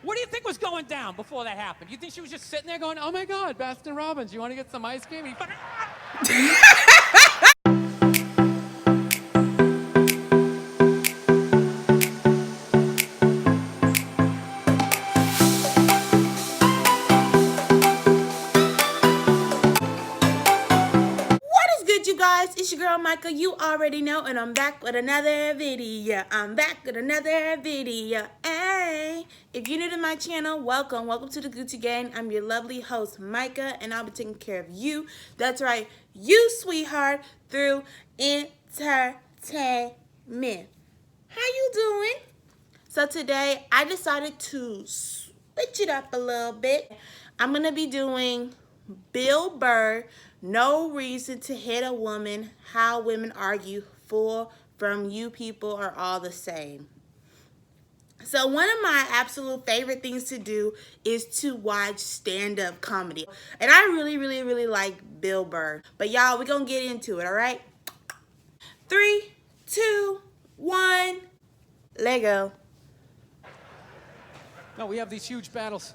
What do you think was going down before that happened? You think she was just sitting there going, oh my God, Baskin Robbins, you want to get some ice cream? You guys, it's your girl Micah. You already know, and I'm back with another video. Hey, if you're new to my channel, welcome to the Gucci Gang. I'm your lovely host Micah, and I'll be taking care of you. That's right, you sweetheart, through entertainment. How you doing? So today I decided to switch it up a little bit. I'm gonna be doing Bill Burr, No Reason to Hit a Woman, How Women Argue for from You People Are All the Same. So one of my absolute favorite things to do is to watch stand-up comedy. And I really like Bill Burr. But y'all, we're going to get into it, all right? 3, 2, 1, let go. No, we have these huge battles.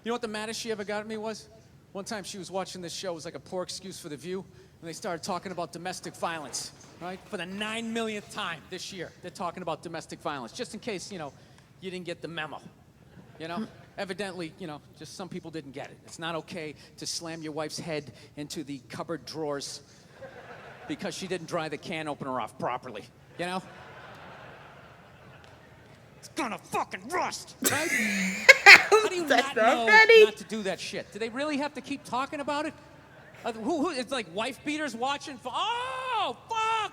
You know what the maddest she ever got at me was? One time she was watching this show. It was like a poor excuse for The View. And they started talking about domestic violence, right? For the 9 millionth time this year, they're talking about domestic violence. Just in case, you didn't get the memo, Evidently, just some people didn't get it. It's not okay to slam your wife's head into the cupboard drawers because she didn't dry the can opener off properly, It's gonna fucking rust, right? How do you not know not to do that shit? Do they really have to keep talking about it? It's like wife beaters watching for, oh, fuck,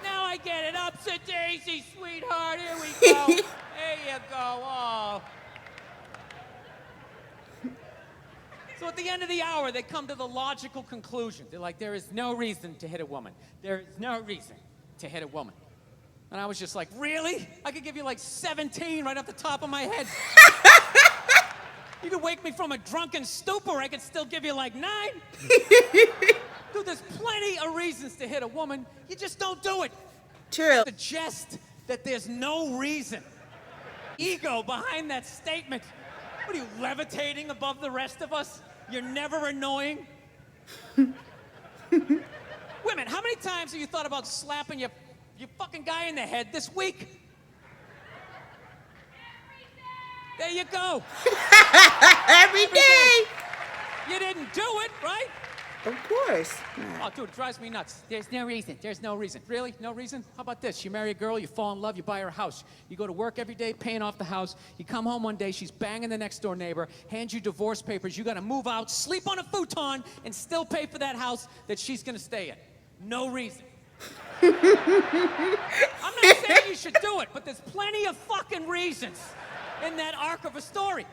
now I get it. Upset daisy, sweetheart, here we go. There you go, oh. So at the end of the hour, they come to the logical conclusion. They're like, there is no reason to hit a woman. There is no reason to hit a woman. And I was just like, really? I could give you like 17 right off the top of my head. You could wake me from a drunken stupor, I could still give you like 9. Dude, there's plenty of reasons to hit a woman. You just don't do it. True. Suggest that there's no reason. Ego behind that statement. What are you, levitating above the rest of us? You're never annoying. Women, how many times have you thought about slapping your fucking guy in the head this week? There you go. Every day. You didn't do it, right? Of course. Oh, dude, it drives me nuts. There's no reason. There's no reason. Really? No reason? How about this? You marry a girl, you fall in love, you buy her a house. You go to work every day paying off the house. You come home one day, she's banging the next door neighbor, hands you divorce papers. You got to move out, sleep on a futon, and still pay for that house that she's going to stay in. No reason. I'm not saying you should do it, but there's plenty of fucking reasons in that arc of a story.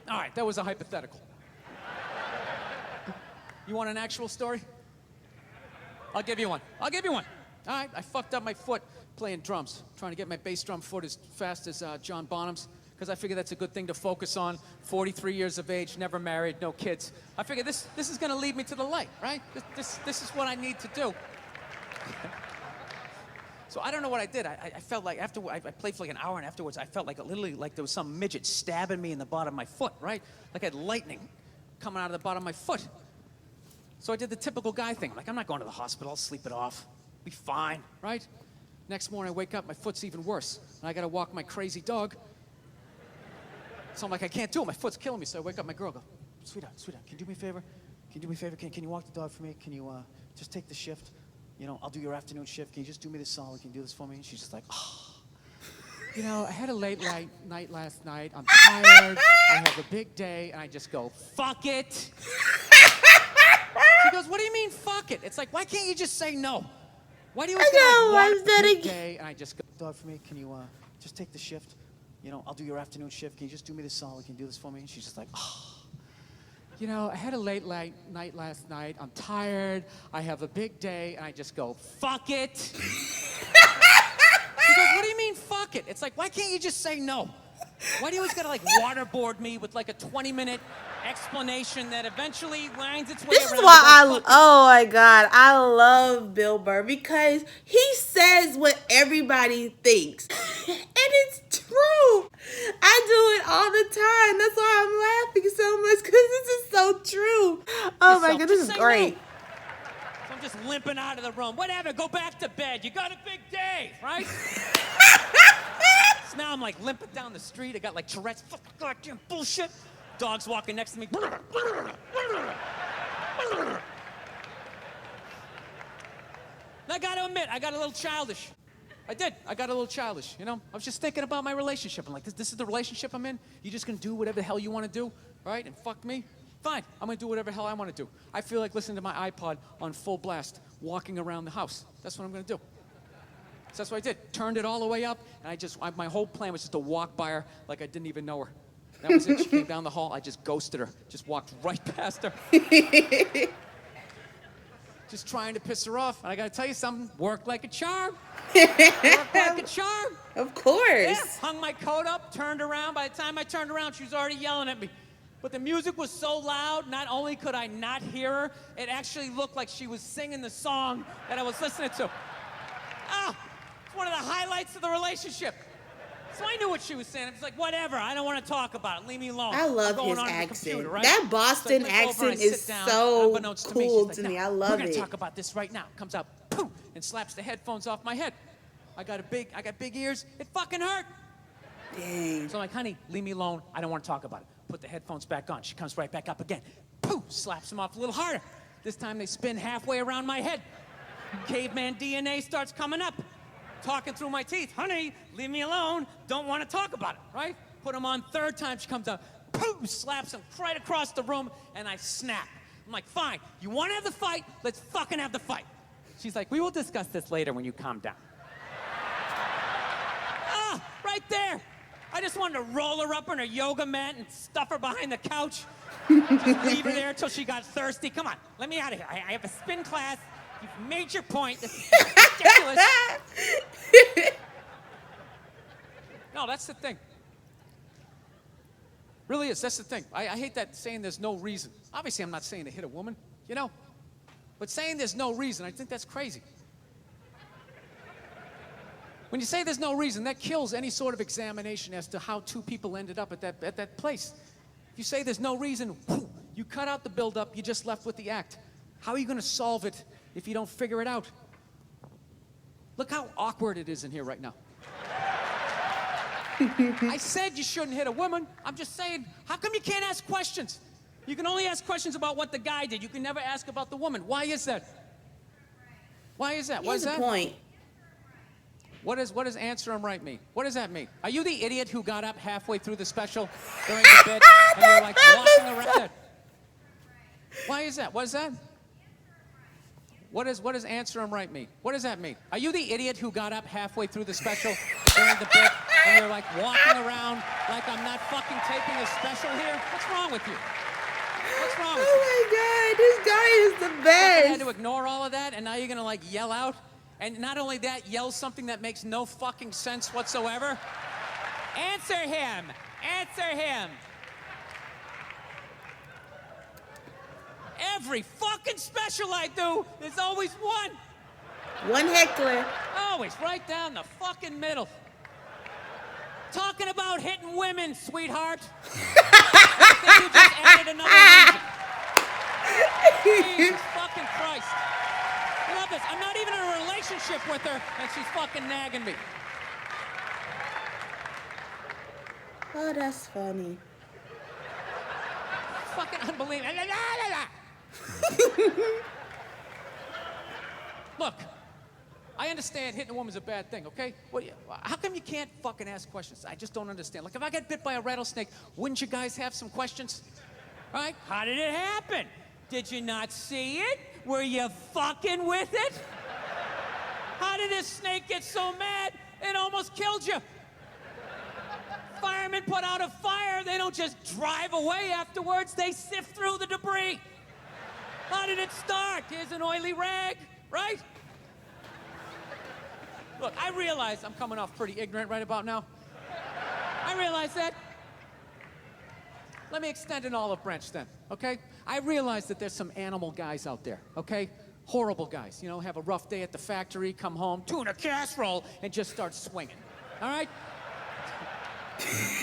All right, that was a hypothetical. You want an actual story? I'll give you one. All right, I fucked up my foot playing drums, trying to get my bass drum foot as fast as John Bonham's, because I figure that's a good thing to focus on. 43 years of age, never married, no kids. I figure this is going to lead me to the light, right? This is what I need to do. So I don't know what I did. I felt like after I played for like an hour, and afterwards I felt like literally like there was some midget stabbing me in the bottom of my foot, right? Like I had lightning coming out of the bottom of my foot. So I did the typical guy thing. Like, I'm not going to the hospital. I'll sleep it off. Be fine, right? Next morning I wake up, my foot's even worse. And I got to walk my crazy dog. So I'm like, I can't do it. My foot's killing me. So I wake up my girl, go, sweetheart, can you do me a favor? Can you walk the dog for me? Can you just take the shift? I'll do your afternoon shift. Can you just do me this solid? Can you do this for me? And she's just like, oh. I had a late night last night. I'm tired. I have a big day. And I just go, fuck it. She goes, what do you mean, fuck it? It's like, why can't you just say no? Why do you always want a big day? And I just go, dog for me. Can you just take the shift? I'll do your afternoon shift. Can you just do me this solid? Can you do this for me? And she's just like, oh. I had a late night last night. I'm tired. I have a big day. And I just go, fuck it. She goes, what do you mean, fuck it? It's like, why can't you just say no? Why do you always gotta waterboard me with like a 20-minute explanation that eventually winds its way around? This is why oh my God, I love Bill Burr, because he says what everybody thinks. all the time. That's why I'm laughing so much because this is so true. Oh my God, this is great. No. So I'm just limping out of the room. Whatever, go back to bed. You got a big day, right? So now I'm like limping down the street. I got like Tourette's, fucking goddamn bullshit. Dog's walking next to me. And I got to admit, I got a little childish. I did. I got a little childish, you know? I was just thinking about my relationship. I'm like, this is the relationship I'm in? You just gonna do whatever the hell you want to do, right? And fuck me? Fine. I'm gonna do whatever the hell I want to do. I feel like listening to my iPod on full blast, walking around the house. That's what I'm gonna do. So that's what I did. Turned it all the way up, and my whole plan was just to walk by her like I didn't even know her. That was it. She came down the hall. I just ghosted her. Just walked right past her. Just trying to piss her off. And I gotta tell you something, worked like a charm. Worked like a charm. Of course. Yeah, hung my coat up, turned around. By the time I turned around, she was already yelling at me. But the music was so loud, not only could I not hear her, it actually looked like she was singing the song that I was listening to. Ah, it's one of the highlights of the relationship. So I knew what she was saying. I was like, whatever, I don't want to talk about it. Leave me alone. I love his accent. Computer, right? That Boston accent is so cool to me. I love it. We're going to talk about this right now. Comes out, poof, and slaps the headphones off my head. I got big ears. It fucking hurt. Dang. So I'm like, honey, leave me alone. I don't want to talk about it. Put the headphones back on. She comes right back up again. Poof, slaps them off a little harder. This time they spin halfway around my head. Caveman DNA starts coming up. Talking through my teeth. Honey, leave me alone. Don't want to talk about it, right? Put them on third time. She comes out, poof, slaps him right across the room, and I snap. I'm like, fine, you want to have the fight? Let's fucking have the fight. She's like, we will discuss this later when you calm down. Ah, right there. I just wanted to roll her up on her yoga mat and stuff her behind the couch. Just leave her there until she got thirsty. Come on, let me out of here. I have a spin class. You've made your point. This is ridiculous. No, that's the thing. Really is. That's the thing. I hate that saying there's no reason. Obviously, I'm not saying to hit a woman, you know? But saying there's no reason, I think that's crazy. When you say there's no reason, that kills any sort of examination as to how two people ended up at that place. If you say there's no reason, whoo, you cut out the build-up, you're just left with the act. How are you going to solve it if you don't figure it out? Look how awkward it is in here right now. I said you shouldn't hit a woman. I'm just saying, how come you can't ask questions? You can only ask questions about what the guy did. You can never ask about the woman. Why is that? Why is that? What is that? Here's the point. What does answer him right mean? What does that mean? Are you the idiot who got up halfway through the special during the bit and you're like walking around? Why is that? What is that? What does answer him right mean? What does that mean? Are you the idiot who got up halfway through the special during the bit and you're like walking around like I'm not fucking taping a special here? What's wrong with you? What's wrong with you? Oh my God, this guy is the best. You had to ignore all of that and now you're gonna like yell out? And not only that, yell something that makes no fucking sense whatsoever? Answer him! Answer him! Every fucking special I do, there's always one. One heckler. Always right down the fucking middle. Talking about hitting women, sweetheart. I think you just added another reason. Jesus fucking Christ. I love this. I'm not even in a relationship with her, and she's fucking nagging me. Oh, that's funny. Fucking unbelievable. Look, I understand hitting a woman's a bad thing, okay? How come you can't fucking ask questions? I just don't understand. Like, if I got bit by a rattlesnake, wouldn't you guys have some questions? Right? How did it happen? Did you not see it? Were you fucking with it? How did this snake get so mad it almost killed you? Firemen put out a fire. They don't just drive away afterwards. They sift through the debris. How did it start? Here's an oily rag, right? Look, I realize I'm coming off pretty ignorant right about now. I realize that. Let me extend an olive branch then, okay? I realize that there's some animal guys out there, okay? Horrible guys, you know, have a rough day at the factory, come home, tuna casserole, and just start swinging, all right?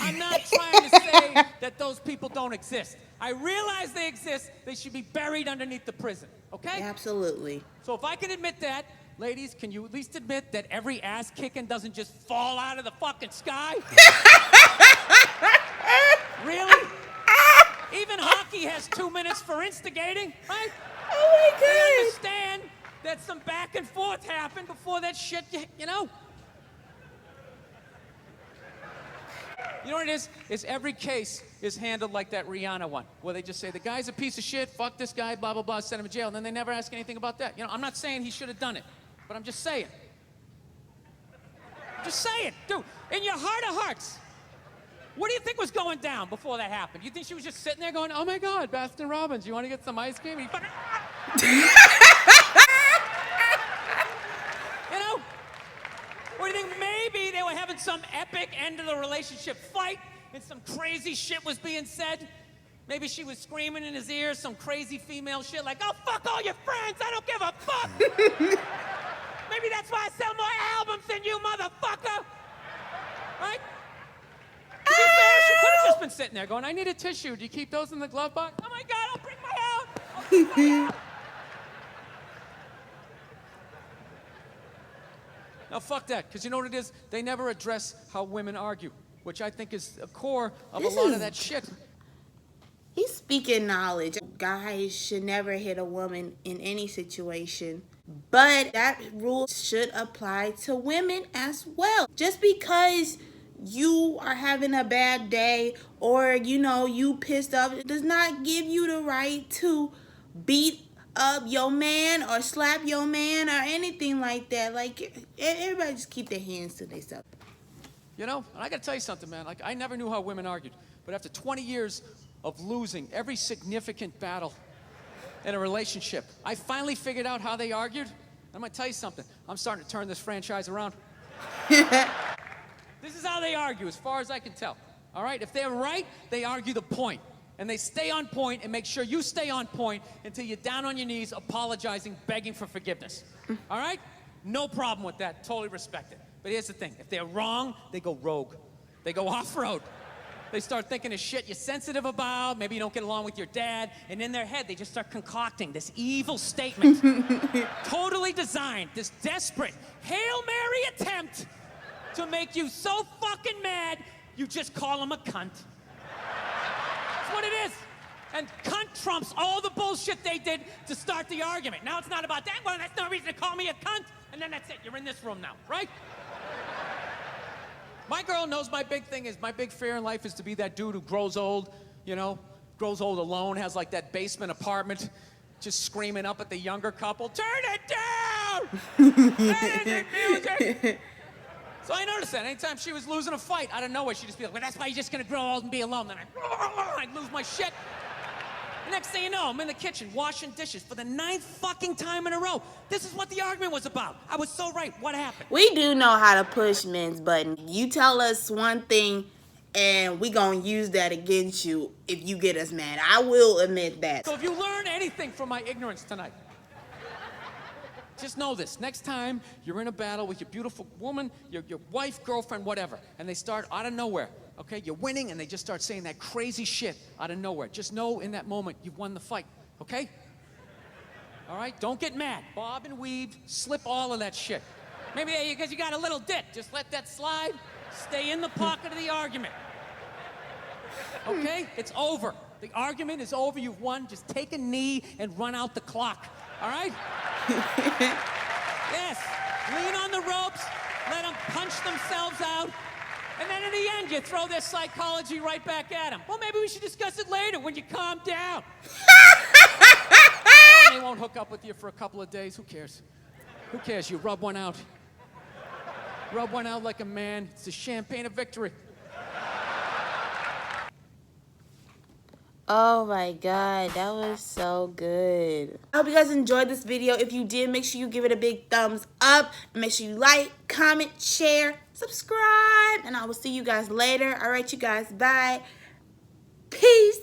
I'm not trying to say that those people don't exist. I realize they exist. They should be buried underneath the prison, okay? Absolutely. So if I can admit that, ladies, can you at least admit that every ass kicking doesn't just fall out of the fucking sky? Really? Even hockey has 2 minutes for instigating, right? Oh my They God. understand that some back and forth happened before that shit, you know? You know what it is? Is every case is handled like that Rihanna one, where they just say, the guy's a piece of shit, fuck this guy, blah, blah, blah, send him to jail, and then they never ask anything about that. You know, I'm not saying he should have done it, but I'm just saying. Just say it, dude. In your heart of hearts, what do you think was going down before that happened? You think she was just sitting there going, oh my God, Baskin Robbins, you want to get some ice cream? And he fucking... You know? Or do you think maybe they were having some epic end of the relationship fight and some crazy shit was being said? Maybe she was screaming in his ear some crazy female shit like, oh, fuck all your friends, I don't give a fuck. Maybe that's why I sell more albums than you, motherfucker. Right? To be fair, she could have just been sitting there going, I need a tissue. Do you keep those in the glove box? Oh my God, I'll bring my out. I'll bring my out. Now, fuck that, because you know what it is? They never address how women argue, which I think is a core of a lot of that shit. He's speaking knowledge. Guys should never hit a woman in any situation. But that rule should apply to women as well. Just because you are having a bad day or, you know, you pissed off, it does not give you the right to beat up your man or slap your man or anything like that. Like, everybody just keep their hands to themselves. You know, and I gotta tell you something, man. Like, I never knew how women argued, but after 20 years of losing every significant battle in a relationship, I finally figured out how they argued. I'm gonna tell you something. I'm starting to turn this franchise around. This is how they argue, as far as I can tell. All right? If they're right, they argue the point. And they stay on point and make sure you stay on point until you're down on your knees, apologizing, begging for forgiveness. All right? No problem with that. Totally respect it. But here's the thing. If they're wrong, they go rogue. They go off-road. They start thinking of shit you're sensitive about. Maybe you don't get along with your dad. And in their head, they just start concocting this evil statement. Totally designed, this desperate Hail Mary attempt to make you so fucking mad, you just call them a cunt. That's what it is. And cunt trumps all the bullshit they did to start the argument. Now it's not about that. Well, that's no reason to call me a cunt. And then that's it. You're in this room now, right? My girl knows my big thing is, my big fear in life is to be that dude who grows old, you know, grows old alone, has like that basement apartment, just screaming up at the younger couple, turn it down! That isn't music! So I noticed that anytime she was losing a fight, out of nowhere, she'd just be like, well, that's why you're just gonna grow old and be alone. Then I'd lose my shit. The next thing you know, I'm in the kitchen washing dishes for the 9th fucking time in a row. This is what the argument was about. I was so right. What happened? We do know how to push men's button. You tell us one thing, and we gonna use that against you if you get us mad. I will admit that. So if you learn anything from my ignorance tonight, just know this. Next time you're in a battle with your beautiful woman, your wife, girlfriend, whatever, and they start out of nowhere, okay? You're winning, and they just start saying that crazy shit out of nowhere. Just know in that moment you've won the fight, okay? All right? Don't get mad. Bob and weave, slip all of that shit. Maybe because you got a little dit. Just let that slide. Stay in the pocket of the argument. Okay? It's over. The argument is over. You've won. Just take a knee and run out the clock. All right? Yes. Lean on the ropes. Let them punch themselves out. And then in the end, you throw their psychology right back at them. Well, maybe we should discuss it later when you calm down. They won't hook up with you for a couple of days. Who cares? Who cares? You rub one out. Rub one out like a man. It's the champagne of victory. Oh my God, that was so good. I hope you guys enjoyed this video. If you did, make sure you give it a big thumbs up. Make sure you like, comment, share, subscribe, and I will see you guys later. All right, you guys, bye. Peace.